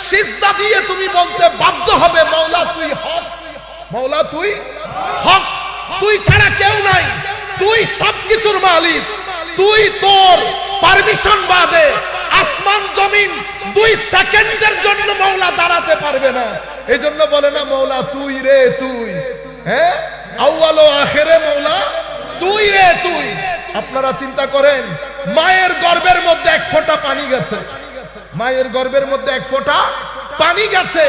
সিজদা দিয়ে তুমি বলতে বাধ্য হবে মাওলা তুই হক, মাওলা তুই হক, তুই ছাড়া কেউ নাই, তুই সবকিছুর মালিক, তুই তোর পারমিশন বাদে আসমান জমিন 2 সেকেন্ডের জন্য মাওলা দাঁড়াতে পারবে না। এজন্য বলে না মাওলা তুই রে তুই, হ্যাঁ আউয়াল ও আখিরে মাওলা তুই রে তুই। আপনারা চিন্তা করেন, মায়ের গর্ভের মধ্যে 1 ফোঁটা পানি গেছে, মায়ের গর্ভের মধ্যে 1 ফোঁটা পানি গেছে,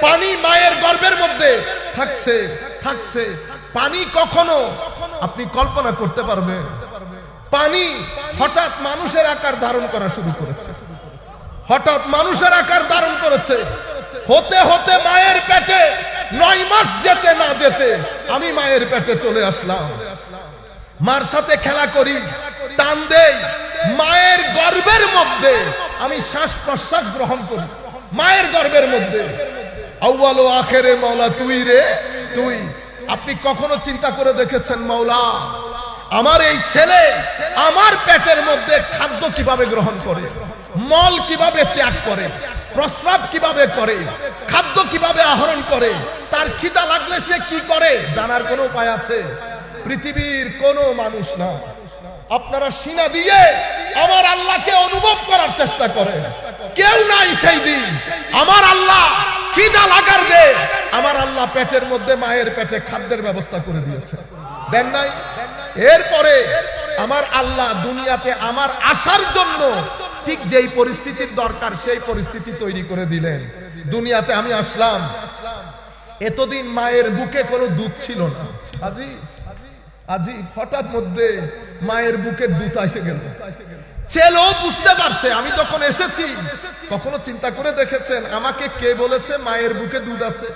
পানি মায়ের গর্ভের মধ্যে থাকছে থাকছে। পানি কখনো আপনি কল্পনা করতে পারবেন, পানি হঠাৎ মানুষের আকার ধারণ করা শুরু করেছে, হঠাৎ মানুষের আকার ধারণ করেছে। হতে হতে মায়ের পেটে 9 মাস যেতে না যেতে আমি মায়ের পেটে চলে আসলাম। মার সাথে খেলা করি, টান দেই, মায়ের গর্ভের মধ্যে আমি শ্বাস প্রশ্বাস গ্রহণ করি, মায়ের গর্ভের মধ্যে। আউয়াল ও আখিরে মাওলা তুই রে তুই। আপনি কখনো চিন্তা করে দেখেছেন মাওলা আমার এই ছেলে আমার পেটের মধ্যে খাদ্য কিভাবে গ্রহণ করে, মল কিভাবে ত্যাগ করে, প্রস্রাব কিভাবে করে, খাদ্য কিভাবে আহরণ করে, তার খিদা লাগলে সে কি করে জানার কোনো উপায় আছে? পৃথিবীর কোনো মানুষ না। আপনারা সিনা দিয়ে আমার আল্লাহকে অনুভব করার চেষ্টা করেন, কেউ নাই সেই দিন। আমার আল্লাহ খিদা লাগার দে, আমার আল্লাহ পেটের মধ্যে মায়ের পেটে খাদ্যের ব্যবস্থা করে দিয়েছে, দেন নাই? এরপরে আমার আল্লাহ দুনিয়াতে আমার আসার জন্য ঠিক যেই পরিস্থিতির দরকার সেই পরিস্থিতি তৈরি করে দিলেন। দুনিয়াতে আমি আসলাম, এতদিন মায়ের বুকে কোনো দুধ ছিল না, আজি হঠাৎ মধ্যে মায়ের বুকের দুধ এসে গেল। ছেলেও বুঝতে পারছে আমি যখন এসেছি। কখনো চিন্তা করে দেখেছেন আমাকে কে বলেছে মায়ের বুকে দুধ আছে?